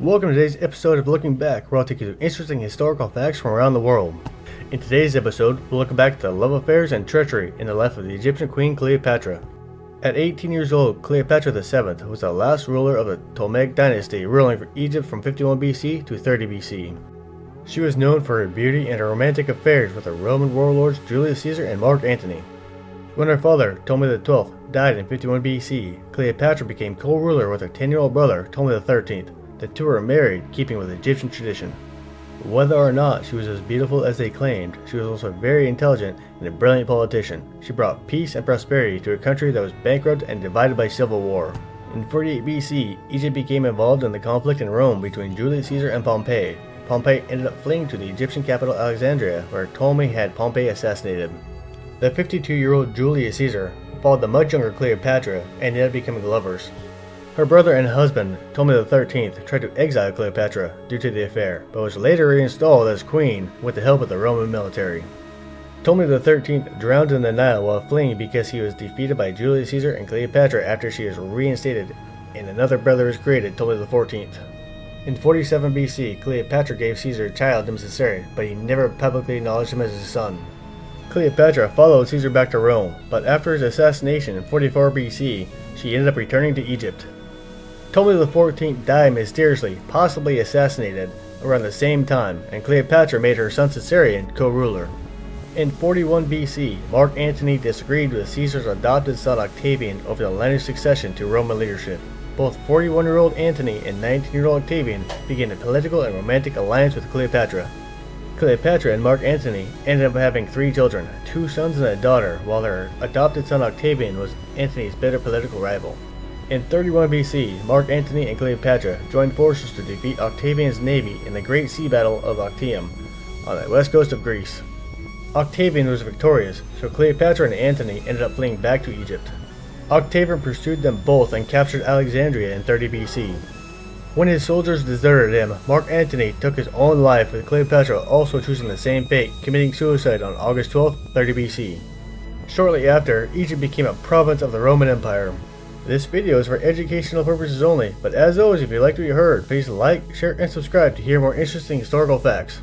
Welcome to today's episode of Looking Back, where I'll take you through interesting historical facts from around the world. In today's episode, we'll look back at the love affairs and treachery in the life of the Egyptian queen Cleopatra. At 18 years old, Cleopatra VII was the last ruler of the Ptolemaic dynasty, ruling for Egypt from 51 BC to 30 BC. She was known for her beauty and her romantic affairs with the Roman warlords Julius Caesar and Mark Antony. When her father, Ptolemy XII, died in 51 BC, Cleopatra became co-ruler with her 10-year-old brother, Ptolemy XIII. The two were married, keeping with Egyptian tradition. Whether or not she was as beautiful as they claimed, she was also very intelligent and a brilliant politician. She brought peace and prosperity to a country that was bankrupt and divided by civil war. In 48 BC, Egypt became involved in the conflict in Rome between Julius Caesar and Pompey. Pompey ended up fleeing to the Egyptian capital Alexandria, where Ptolemy had Pompey assassinated. The 52-year-old Julius Caesar followed the much younger Cleopatra and ended up becoming lovers. Her brother and husband, Ptolemy XIII, tried to exile Cleopatra due to the affair, but was later reinstalled as queen with the help of the Roman military. Ptolemy XIII drowned in the Nile while fleeing because he was defeated by Julius Caesar and Cleopatra after she was reinstated, and another brother was created, Ptolemy XIV. In 47 BC, Cleopatra gave Caesar a child named Caesarion, but he never publicly acknowledged him as his son. Cleopatra followed Caesar back to Rome, but after his assassination in 44 BC, she ended up returning to Egypt. Ptolemy XIV died mysteriously, possibly assassinated, around the same time, and Cleopatra made her son Caesarion co-ruler. In 41 BC, Mark Antony disagreed with Caesar's adopted son Octavian over the line of succession to Roman leadership. Both 41-year-old Antony and 19-year-old Octavian began a political and romantic alliance with Cleopatra. Cleopatra and Mark Antony ended up having 3 children, 2 sons and a daughter, while their adopted son Octavian was Antony's bitter political rival. In 31 BC, Mark Antony and Cleopatra joined forces to defeat Octavian's navy in the Great Sea Battle of Actium on the west coast of Greece. Octavian was victorious, so Cleopatra and Antony ended up fleeing back to Egypt. Octavian pursued them both and captured Alexandria in 30 BC. When his soldiers deserted him, Mark Antony took his own life, with Cleopatra also choosing the same fate, committing suicide on August 12, 30 BC. Shortly after, Egypt became a province of the Roman Empire. This video is for educational purposes only, but as always, if you liked what you heard, please like, share, and subscribe to hear more interesting historical facts.